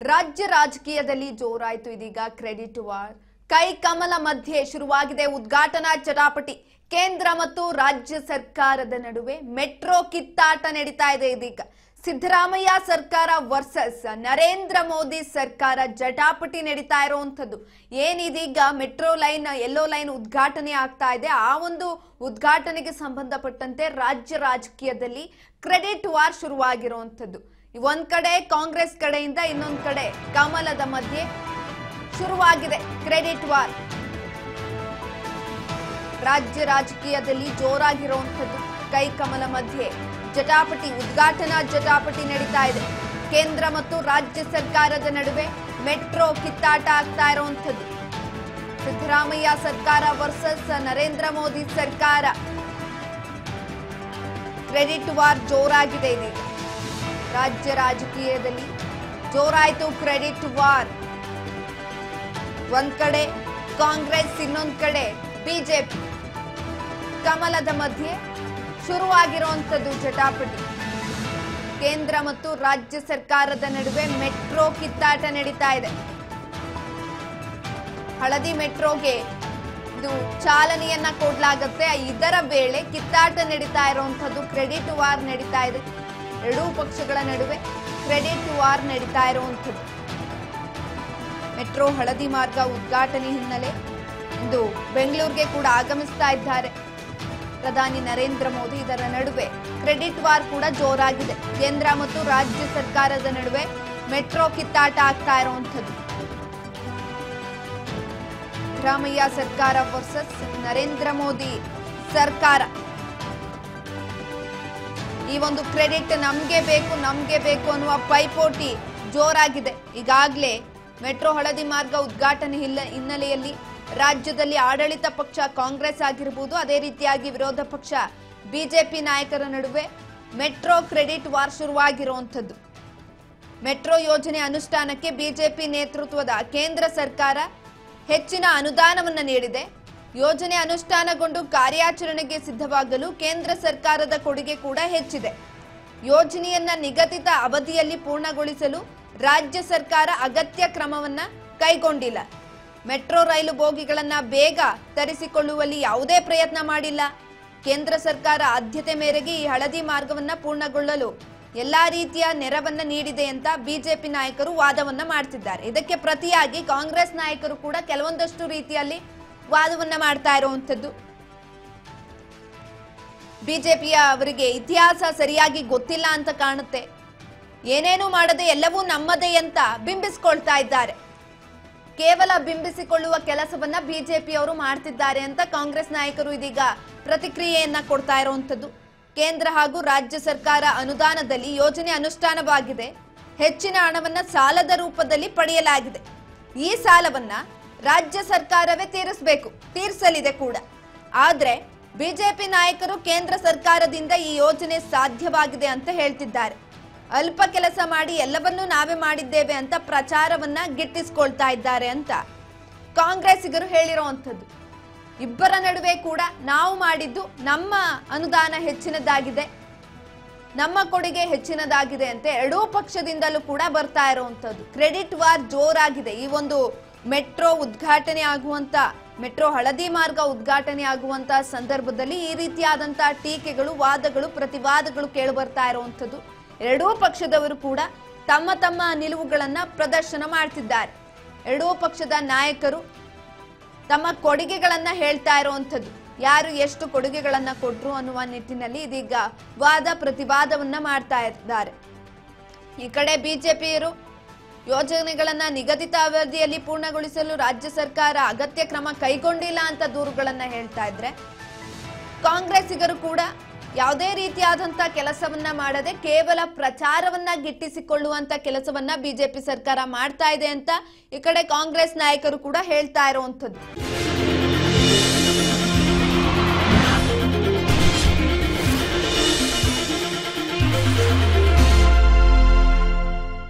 ರಾಜ್ಯ ರಾಜಕೀಯದಲ್ಲಿ ಜೋರಾಯಿತು ಇದೀಗ ಕ್ರೆಡಿಟ್ ವಾರ್ ಕೈ ಕಮಲ ಮಧ್ಯೆ ಶುರುವಾಗಿದೆ ಉದ್ಘಾಟನಾ ಚಟಾಪಟಿ ಕೇಂದ್ರ ಮತ್ತು ರಾಜ್ಯ ಸರ್ಕಾರದ ನಡುವೆ ಮೆಟ್ರೋ ಕಿತ್ತಾಟ ನಡೀತಾ ಇದೆ ಇದೀಗ ಸಿದ್ದರಾಮಯ್ಯ ಸರ್ಕಾರ ವರ್ಸಸ್ ನರೇಂದ್ರ ಮೋದಿ ಸರ್ಕಾರ ಜಟಾಪಟಿ ನಡೀತಾ ಇರುವಂತದ್ದು ಏನಿದೀಗ ಮೆಟ್ರೋ ಲೈನ್ ಯೆಲ್ಲೋ ಲೈನ್ ಉದ್ಘಾಟನೆ ಆಗ್ತಾ ಇದೆ ಆ ಒಂದು ಉದ್ಘಾಟನೆಗೆ ಸಂಬಂಧಪಟ್ಟಂತೆ ರಾಜ್ಯ ರಾಜಕೀಯದಲ್ಲಿ ಕ್ರೆಡಿಟ್ ವಾರ್ ಶುರುವಾಗಿರುವಂತದ್ದು ಒಂದ್ ಕಡೆ ಕಾಂಗ್ರೆಸ್ ಕಡೆಯಿಂದ ಇನ್ನೊಂದು ಕಡೆ ಕಮಲದ ಮಧ್ಯೆ ಶುರುವಾಗಿದೆ ಕ್ರೆಡಿಟ್ ವಾರ್ ರಾಜ್ಯ ರಾಜಕೀಯದಲ್ಲಿ ಜೋರಾಗಿರುವಂತದ್ದು ಕೈ ಕಮಲ ಮಧ್ಯೆ ಜಟಾಪಟಿ ಉದ್ಘಾಟನಾ ಜಟಾಪಟಿ ನಡೀತಾ ಇದೆ ಕೇಂದ್ರ ಮತ್ತು ರಾಜ್ಯ ಸರ್ಕಾರದ ನಡುವೆ ಮೆಟ್ರೋ ಕಿತ್ತಾಟ ಆಗ್ತಾ ಇರುವಂತದ್ದು ಸಿದ್ದರಾಮಯ್ಯ ಸರ್ಕಾರ ವರ್ಸಸ್ ನರೇಂದ್ರ ಮೋದಿ ಸರ್ಕಾರ ಕ್ರೆಡಿಟ್ ವಾರ್ ಜೋರಾಗಿದೆ ಇದೀಗ ರಾಜ್ಯ ರಾಜಕೀಯದಲ್ಲಿ ಜೋರಾಯಿತು ಕ್ರೆಡಿಟ್ ವಾರ್ ಒಂದ್ ಕಡೆ ಕಾಂಗ್ರೆಸ್ ಇನ್ನೊಂದ್ ಕಡೆ ಬಿಜೆಪಿ ಕಮಲದ ಮಧ್ಯೆ ಶುರುವಾಗಿರುವಂತದ್ದು ಜಟಾಪಟಿ ಕೇಂದ್ರ ಮತ್ತು ರಾಜ್ಯ ಸರ್ಕಾರದ ನಡುವೆ ಮೆಟ್ರೋ ಕಿತ್ತಾಟ ನಡೀತಾ ಇದೆ ಹಳದಿ ಮೆಟ್ರೋಗೆ ಇದು ಚಾಲನೆಯನ್ನ ಕೊಡಲಾಗುತ್ತೆ ಇದರ ವೇಳೆ ಕಿತ್ತಾಟ ನಡೀತಾ ಇರುವಂತದ್ದು ಕ್ರೆಡಿಟ್ ವಾರ್ ನಡೀತಾ ಇದೆ ಎರಡೂ ಪಕ್ಷಗಳ ನಡುವೆ ಕ್ರೆಡಿಟ್ ವಾರ್ ನಡೀತಾ ಇರುವಂತದ್ದು ಮೆಟ್ರೋ ಹಳದಿ ಮಾರ್ಗ ಉದ್ಘಾಟನೆ ಹಿನ್ನೆಲೆ ಇಂದು ಬೆಂಗಳೂರಿಗೆ ಕೂಡ ಆಗಮಿಸ್ತಾ ಇದ್ದಾರೆ ಪ್ರಧಾನಿ ನರೇಂದ್ರ ಮೋದಿ ಇದರ ನಡುವೆ ಕ್ರೆಡಿಟ್ ವಾರ್ ಕೂಡ ಜೋರಾಗಿದೆ ಕೇಂದ್ರ ಮತ್ತು ರಾಜ್ಯ ಸರ್ಕಾರದ ನಡುವೆ ಮೆಟ್ರೋ ಕಿತ್ತಾಟ ಆಗ್ತಾ ಇರುವಂತದ್ದು ಸಿದ್ದರಾಮಯ್ಯ ಸರ್ಕಾರ ವರ್ಸಸ್ ನರೇಂದ್ರ ಮೋದಿ ಸರ್ಕಾರ ಈ ಒಂದು ಕ್ರೆಡಿಟ್ ನಮ್ಗೆ ಬೇಕು ಅನ್ನುವ ಪೈಪೋಟಿ ಜೋರಾಗಿದೆ ಈಗಾಗಲೇ ಮೆಟ್ರೋ ಹಳದಿ ಮಾರ್ಗ ಉದ್ಘಾಟನೆ ಹಿನ್ನೆಲೆಯಲ್ಲಿ ರಾಜ್ಯದಲ್ಲಿ ಆಡಳಿತ ಪಕ್ಷ ಕಾಂಗ್ರೆಸ್ ಆಗಿರಬಹುದು ಅದೇ ರೀತಿಯಾಗಿ ವಿರೋಧ ಪಕ್ಷ ಬಿಜೆಪಿ ನಾಯಕರ ನಡುವೆ ಮೆಟ್ರೋ ಕ್ರೆಡಿಟ್ ವಾರ್ ಶುರುವಾಗಿರುವಂತದ್ದು ಮೆಟ್ರೋ ಯೋಜನೆ ಅನುಷ್ಠಾನಕ್ಕೆ ಬಿಜೆಪಿ ನೇತೃತ್ವದ ಕೇಂದ್ರ ಸರ್ಕಾರ ಹೆಚ್ಚಿನ ಅನುದಾನವನ್ನು ನೀಡಿದೆ ಯೋಜನೆ ಅನುಷ್ಠಾನಗೊಂಡು ಕಾರ್ಯಾಚರಣೆಗೆ ಸಿದ್ಧವಾಗಲು ಕೇಂದ್ರ ಸರ್ಕಾರದ ಕೊಡುಗೆ ಕೂಡ ಹೆಚ್ಚಿದೆ ಯೋಜನೆಯನ್ನ ನಿಗದಿತ ಅವಧಿಯಲ್ಲಿ ಪೂರ್ಣಗೊಳಿಸಲು ರಾಜ್ಯ ಸರ್ಕಾರ ಅಗತ್ಯ ಕ್ರಮವನ್ನ ಕೈಗೊಂಡಿಲ್ಲ ಮೆಟ್ರೋ ರೈಲು ಬೋಗಿಗಳನ್ನ ಬೇಗ ತರಿಸಿಕೊಳ್ಳುವಲ್ಲಿ ಯಾವುದೇ ಪ್ರಯತ್ನ ಮಾಡಿಲ್ಲ ಕೇಂದ್ರ ಸರ್ಕಾರ ಆದ್ಯತೆ ಮೇರೆಗೆ ಈ ಹಳದಿ ಮಾರ್ಗವನ್ನ ಪೂರ್ಣಗೊಳ್ಳಲು ಎಲ್ಲಾ ರೀತಿಯ ನೆರವನ್ನ ನೀಡಿದೆ ಅಂತ ಬಿಜೆಪಿ ನಾಯಕರು ವಾದವನ್ನ ಮಾಡ್ತಿದ್ದಾರೆ ಇದಕ್ಕೆ ಪ್ರತಿಯಾಗಿ ಕಾಂಗ್ರೆಸ್ ನಾಯಕರು ಕೂಡ ಕೆಲವೊಂದಷ್ಟು ರೀತಿಯಲ್ಲಿ ವಾದವನ್ನ ಮಾಡ್ತಾ ಇರುವಂತದ್ದು ಬಿಜೆಪಿಯ ಅವರಿಗೆ ಇತಿಹಾಸ ಸರಿಯಾಗಿ ಗೊತ್ತಿಲ್ಲ ಅಂತ ಕಾಣುತ್ತೆ ಏನೇನು ಮಾಡದೆ ಎಲ್ಲವೂ ನಮ್ಮದೇ ಅಂತ ಬಿಂಬಿಸಿಕೊಳ್ತಾ ಇದ್ದಾರೆ ಕೇವಲ ಬಿಂಬಿಸಿಕೊಳ್ಳುವ ಕೆಲಸವನ್ನ ಬಿಜೆಪಿಯವರು ಮಾಡ್ತಿದ್ದಾರೆ ಅಂತ ಕಾಂಗ್ರೆಸ್ ನಾಯಕರು ಇದೀಗ ಪ್ರತಿಕ್ರಿಯೆಯನ್ನ ಕೊಡ್ತಾ ಇರುವಂತದ್ದು ಕೇಂದ್ರ ಹಾಗೂ ರಾಜ್ಯ ಸರ್ಕಾರ ಅನುದಾನದಲ್ಲಿ ಯೋಜನೆ ಅನುಷ್ಠಾನವಾಗಿದೆ ಹೆಚ್ಚಿನ ಹಣವನ್ನ ಸಾಲದ ರೂಪದಲ್ಲಿ ಪಡೆಯಲಾಗಿದೆ ಈ ಸಾಲವನ್ನ ರಾಜ್ಯ ಸರ್ಕಾರವೇ ತೀರಿಸಲಿದೆ ಕೂಡ ಆದ್ರೆ ಬಿಜೆಪಿ ನಾಯಕರು ಕೇಂದ್ರ ಸರ್ಕಾರದಿಂದ ಈ ಯೋಜನೆ ಸಾಧ್ಯವಾಗಿದೆ ಅಂತ ಹೇಳ್ತಿದ್ದಾರೆ ಅಲ್ಪ ಕೆಲಸ ಮಾಡಿ ಎಲ್ಲವನ್ನೂ ನಾವೇ ಮಾಡಿದ್ದೇವೆ ಅಂತ ಪ್ರಚಾರವನ್ನ ಗಿಟ್ಟಿಸಿಕೊಳ್ತಾ ಇದ್ದಾರೆ ಅಂತ ಕಾಂಗ್ರೆಸ್ಸಿಗರು ಹೇಳಿರುವಂತದ್ದು ಇಬ್ಬರ ನಡುವೆ ಕೂಡ ನಾವು ಮಾಡಿದ್ದು ನಮ್ಮ ಅನುದಾನ ಹೆಚ್ಚಿನದಾಗಿದೆ ನಮ್ಮ ಕೊಡುಗೆ ಹೆಚ್ಚಿನದಾಗಿದೆ ಅಂತ ಎರಡೂ ಪಕ್ಷದಿಂದಲೂ ಕೂಡ ಬರ್ತಾ ಇರುವಂತದ್ದು ಕ್ರೆಡಿಟ್ ವಾರ್ ಜೋರಾಗಿದೆ ಈ ಒಂದು ಮೆಟ್ರೋ ಉದ್ಘಾಟನೆ ಆಗುವಂತ ಮೆಟ್ರೋ ಹಳದಿ ಮಾರ್ಗ ಉದ್ಘಾಟನೆ ಆಗುವಂತ ಸಂದರ್ಭದಲ್ಲಿ ಈ ರೀತಿಯಾದಂತ ಟೀಕೆಗಳು ವಾದಗಳು ಪ್ರತಿವಾದಗಳು ಕೇಳಿ ಬರ್ತಾ ಇರುವಂತದ್ದು ಎರಡೂ ಪಕ್ಷದವರು ಕೂಡ ತಮ್ಮ ತಮ್ಮ ನಿಲುವುಗಳನ್ನ ಪ್ರದರ್ಶನ ಮಾಡ್ತಿದ್ದಾರೆ ಎರಡೂ ಪಕ್ಷದ ನಾಯಕರು ತಮ್ಮ ಕೊಡುಗೆಗಳನ್ನ ಹೇಳ್ತಾ ಇರುವಂತದ್ದು ಯಾರು ಎಷ್ಟು ಕೊಡುಗೆಗಳನ್ನ ಕೊಟ್ರು ಅನ್ನುವ ನಿಟ್ಟಿನಲ್ಲಿ ಇದೀಗ ವಾದ ಪ್ರತಿವಾದವನ್ನ ಮಾಡ್ತಾ ಇದ್ದಾರೆ ಈ ಕಡೆ ಬಿಜೆಪಿಯರು ಯೋಜನೆಗಳನ್ನ ನಿಗದಿತ ಅವಧಿಯಲ್ಲಿ ಪೂರ್ಣಗೊಳಿಸಲು ರಾಜ್ಯ ಸರ್ಕಾರ ಅಗತ್ಯ ಕ್ರಮ ಕೈಗೊಂಡಿಲ್ಲ ಅಂತ ದೂರುಗಳನ್ನ ಹೇಳ್ತಾ ಇದ್ರೆ ಕಾಂಗ್ರೆಸ್ಸಿಗರು ಕೂಡ ಯಾವುದೇ ರೀತಿಯಾದಂತ ಕೆಲಸವನ್ನ ಮಾಡದೆ ಕೇವಲ ಪ್ರಚಾರವನ್ನ ಗಿಟ್ಟಿಸಿಕೊಳ್ಳುವಂತ ಕೆಲಸವನ್ನ ಬಿಜೆಪಿ ಸರ್ಕಾರ ಮಾಡ್ತಾ ಇದೆ ಅಂತ ಈ ಕಡೆ ಕಾಂಗ್ರೆಸ್ ನಾಯಕರು ಕೂಡ ಹೇಳ್ತಾ ಇರುವಂತದ್ದು